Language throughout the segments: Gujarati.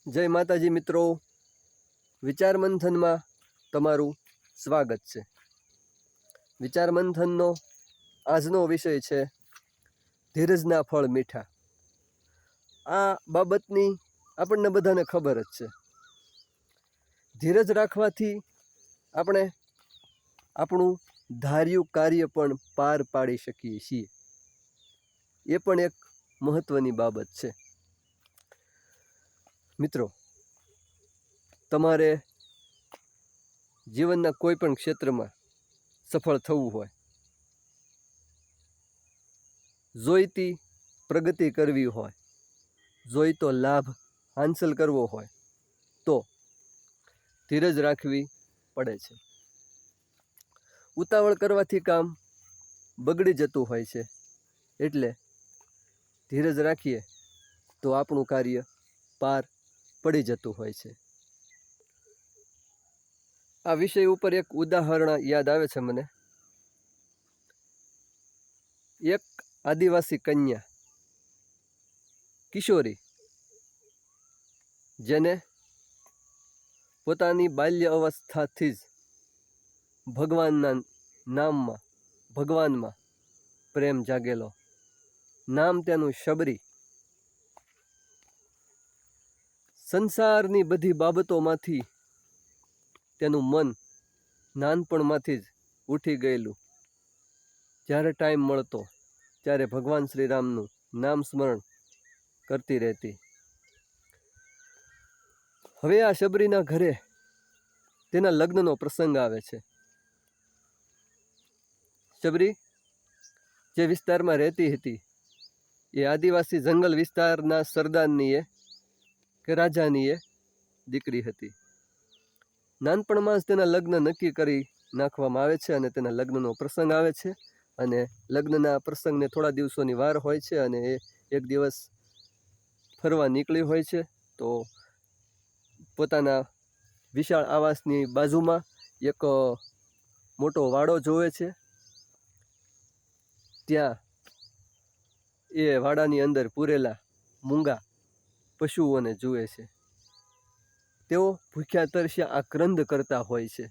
જય માતાજી મિત્રો, વિચાર મંથનમાં તમારું સ્વાગત છે। વિચાર મંથનનો આજનો વિષય છે ધીરજના ફળ મીઠા। આ બાબતની આપણને બધાને ખબર જ છે। ધીરજ રાખવાથી આપણે આપણું ધાર્યું કાર્ય પણ પાર પાડી શકીએ છીએ। એ પણ એક મહત્વની બાબત છે। મિત્રો, તમારે જીવનના કોઈ પણ ક્ષેત્રમાં સફળ થવું હોય, જોઈતી પ્રગતિ કરવી હોય, જોઈતો લાભ હાંસલ કરવો હોય તો ધીરજ રાખવી પડે છે। ઉતાવળ કરવાથી કામ બગડી જતું હોય છે, એટલે ધીરજ રાખીએ તો આપણું કાર્ય પાર પડી જતું હોય છે। આ વિષય ઉપર એક ઉદાહરણ યાદ આવે છે મને। એક આદિવાસી કન્યા કિશોરી, જેને પોતાની બાલ્ય અવસ્થાથી જ ભગવાનના નામમાં, ભગવાનમાં પ્રેમ જાગેલો। નામ તેનું શબરી। સંસારની બધી બાબતોમાંથી તેનું મન નાનપણમાંથી જ ઉઠી ગયેલું। જ્યારે ટાઈમ મળતો ત્યારે ભગવાન શ્રી રામનું નામ સ્મરણ કરતી રહેતી। હવે આ શબરીના ઘરે તેના લગ્નનો પ્રસંગ આવે છે। શબરી જે વિસ્તારમાં રહેતી હતી એ આદિવાસી જંગલ વિસ્તારના સરદારની કે રાજાની દીકરી હતી। નાનપણમાં જ તેના લગ્ન નક્કી કરી નાખવામાં આવે છે અને તેના લગ્નનો પ્રસંગ આવે છે। અને લગ્નના પ્રસંગને થોડા દિવસોની વાર હોય છે અને એ એક દિવસ ફરવા નીકળી હોય છે। તો પોતાના વિશાળ આવાસની બાજુમાં એક મોટો વાડો જોવે છે। ત્યાં એ વાડાની અંદર પૂરેલા મૂંગા પશુઓને જુએ છે। તેઓ ભૂખ્યા તરસ્યા આક્રંદ કરતા હોય છે।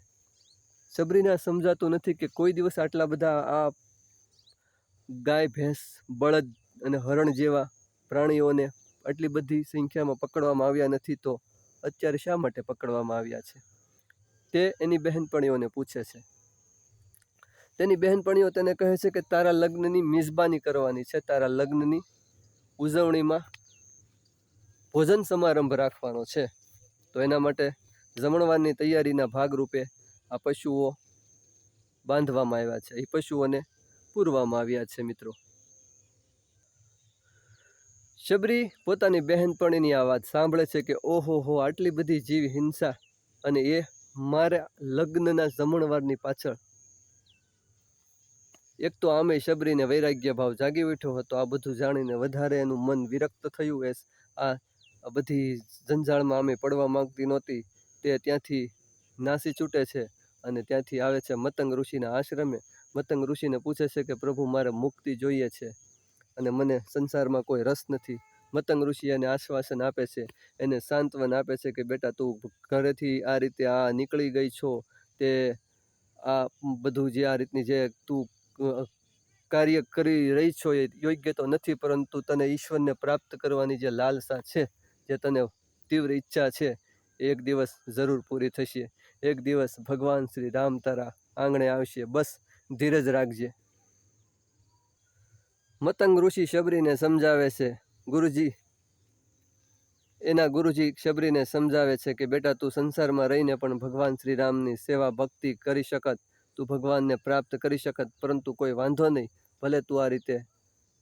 શબરીને સમજાતું નથી કે કોઈ દિવસ આટલા બધા આ ગાય, ભેંસ, બળદ અને હરણ જેવા પ્રાણીઓને આટલી બધી સંખ્યામાં પકડવામાં આવ્યા નથી, તો અત્યારે શા માટે પકડવામાં આવ્યા છે? તે એની બહેનપણીઓને પૂછે છે। તેની બહેનપણીઓ તેને કહે છે કે તારા લગ્નની મિજબાની કરવાની છે, તારા લગ્નની ઉજવણીમાં ભોજન સમારંભ રાખવાનો છે, તો એના માટે જમણવારની તૈયારીના ભાગરૂપે આ પશુઓ બાંધવામાં આવ્યા છે, એ પશુઓને પૂરવામાં આવ્યા છે। મિત્રો, શબરી પોતાની બહેનપણીની આ વાત સાંભળે છે કે ઓહો હો, આટલી બધી જીવ હિંસા, અને એ મારા લગ્નના જમણવારની પાછળ। એક તો આમે શબરીને વૈરાગ્ય ભાવ જાગી ઉઠ્યો હતો। આ બધું જાણીને વધારે એનું મન વિરક્ત થયું। આ બધી જંજાળમાં આમે પડવા માંગતી નહોતી। તે ત્યાંથી નાસી છૂટે છે અને ત્યાંથી આવે છે મતંગ ઋષિના આશ્રમે। મતંગ ઋષિને પૂછે છે કે પ્રભુ, મારે મુક્તિ જોઈએ છે અને મને સંસારમાં કોઈ રસ નથી। મતંગ ઋષિ એને આશ્વાસન આપે છે, એને સાંત્વન આપે છે કે બેટા, તું ઘરેથી આ રીતે નીકળી ગઈ છો, તે આ બધું જે આ રીતની જે તું કાર્ય કરી રહી છો એ યોગ્ય તો નથી, પરંતુ તને ઈશ્વરને પ્રાપ્ત કરવાની જે લાલસા છે, જે તને તીવ્ર ઈચ્છા છે, એક દિવસ જરૂર પૂરી થશે। એક દિવસ ભગવાન શ્રી રામ તારા આંગણે આવશે, બસ ધીરજ રાખજે। મતંગ ઋષિ શબરીને સમજાવે છે। એના ગુરુજી શબરીને સમજાવે છે કે બેટા, તું સંસારમાં રહીને પણ ભગવાન શ્રી રામની સેવા ભક્તિ કરી શકત, તું ભગવાનને પ્રાપ્ત કરી શકત, પરંતુ કોઈ વાંધો નહીં, ભલે તું આ રીતે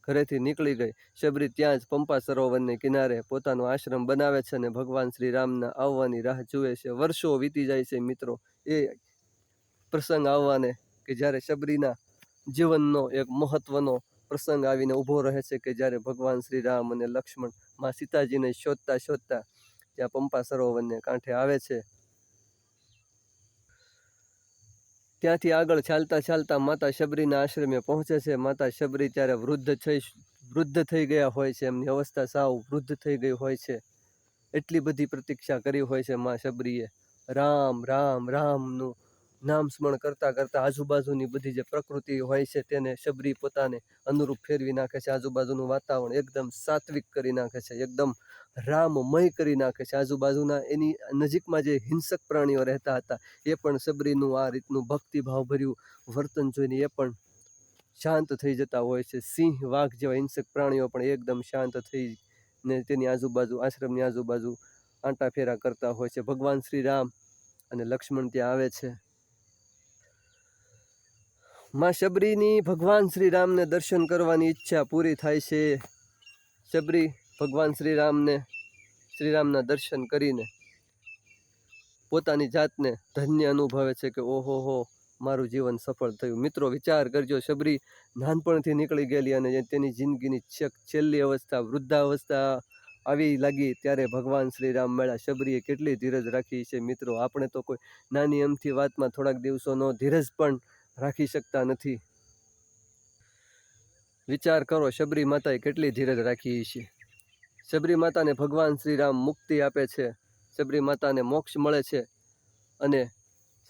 ઘરેથી નીકળી ગઈ। શબરી ત્યાં જ પંપા સરોવરને કિનારે પોતાનો આશ્રમ બનાવે છે અને ભગવાન શ્રી રામના આવવાની રાહ જુએ છે। વર્ષો વીતી જાય છે મિત્રો, એ પ્રસંગ આવવાને કે જ્યારે શબરીના જીવનનો એક મહત્વનો પ્રસંગ આવીને ઊભો રહે છે કે જ્યારે ભગવાન શ્રી રામ અને લક્ષ્મણ માં સીતાજીને શોધતા શોધતા ત્યાં પંપા સરોવરને કાંઠે આવે છે। ત્યાંથી આગળ ચાલતા ચાલતા માતા શબરીના આશ્રમે પહોંચે છે। માતા શબરી ત્યારે વૃદ્ધ થઈ ગયા હોય છે, એમની અવસ્થા સાવ વૃદ્ધ થઈ ગઈ હોય છે। એટલી બધી પ્રતીક્ષા કરી હોય છે માં શબરીએ. રામ રામ રામનું નામ સ્મરણ કરતાં કરતાં આજુબાજુની બધી જે પ્રકૃતિ હોય છે તેને શબરી પોતાને અનુરૂપ ફેરવી નાખે છે. આજુબાજુનું વાતાવરણ એકદમ સાત્વિક કરી નાખે છે, એકદમ રામમય કરી નાખે છે. આજુબાજુના એની નજીકમાં જે હિંસક પ્રાણીઓ રહેતા હતા એ પણ શબરીનું આ રીતનું ભક્તિભાવભર્યું વર્તન જોઈને એ પણ શાંત થઈ જતા હોય છે. સિંહ, વાઘ જેવા હિંસક પ્રાણીઓ પણ એકદમ શાંત થઈને તેની આજુબાજુ, આશ્રમની આજુબાજુ આંટા ફેરા કરતા હોય છે. ભગવાન શ્રી રામ અને લક્ષ્મણ ત્યાં આવે છે. માં શબરીની ભગવાન શ્રી રામને દર્શન કરવાની ઈચ્છા પૂરી થાય છે. શબરી ભગવાન શ્રી રામના દર્શન કરીને પોતાની જાતને ધન્ય અનુભવે છે કે ઓહો હો, મારું જીવન સફળ થયું. મિત્રો વિચાર કરજો, શબરી નાનપણથી નીકળી ગયેલી અને તેની જિંદગીની છેલ્લી અવસ્થા, વૃદ્ધાવસ્થા આવી લાગી ત્યારે ભગવાન શ્રી રામ મળ્યા. શબરીએ કેટલી ધીરજ રાખી છે મિત્રો. આપણે તો કોઈ નાની અમથી વાતમાં થોડાક દિવસોનો ધીરજ પણ રાખી શકતા નથી. વિચાર કરો, શબરી માતાએ કેટલી ધીરજ રાખી છે. શબરી માતાને ભગવાન શ્રી રામ મુક્તિ આપે છે, શબરી માતાને મોક્ષ મળે છે અને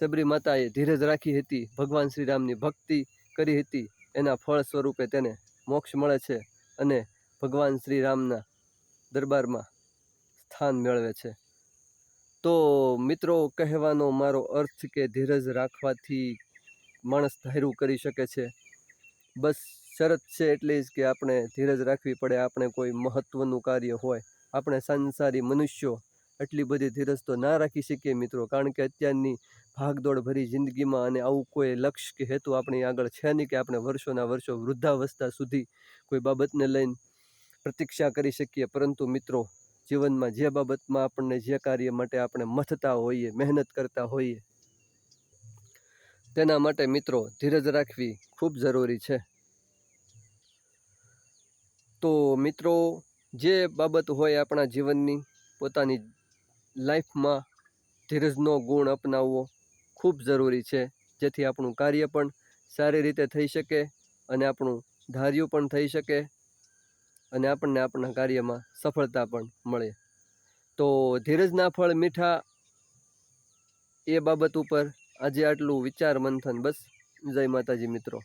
શબરી માતાએ ધીરજ રાખી હતી, ભગવાન શ્રી રામની ભક્તિ કરી હતી, એના ફળ સ્વરૂપે તેને મોક્ષ મળે છે અને ભગવાન શ્રી રામના દરબારમાં સ્થાન મેળવે છે. તો મિત્રો, કહેવાનો મારો અર્થ કે ધીરજ રાખવાથી માણસ ધાર્યું કરી શકે છે. બસ શરત છે એટલી જ કે આપણે ધીરજ રાખવી પડે. આપણે કોઈ મહત્વનું કાર્ય હોય, આપણે સંસારી મનુષ્યો એટલી બધી ધીરજ તો ના રાખી શકીએ મિત્રો, કારણ કે અત્યારની ભાગદોડ ભરી જિંદગીમાં અને આવું કોઈ લક્ષ્ય કે હેતુ આપણી આગળ છે નહીં કે આપણે વર્ષોના વર્ષો વૃદ્ધાવસ્થા સુધી કોઈ બાબતને લઈને પ્રતીક્ષા કરી શકીએ. પરંતુ મિત્રો, જીવનમાં જે બાબતમાં આપણને, જે કાર્ય માટે આપણે મથતા હોઈએ, મહેનત કરતા હોઈએ, તેના માટે મિત્રો ધીરજ રાખવી ખૂબ જરૂરી છે. તો મિત્રો, જે બાબત હોય આપણા જીવનની, પોતાની લાઈફમાં ધીરજનો ગુણ અપનાવવો ખૂબ જરૂરી છે, જેથી આપણું કાર્ય પણ સારી રીતે થઈ શકે અને આપણું ધાર્યું પણ થઈ શકે અને આપણને આપણા કાર્યમાં સફળતા પણ મળે. તો ધીરજના ફળ મીઠા એ બાબત ઉપર આજે આટલું વિચાર મંથન. બસ, જય માતાજી મિત્રો.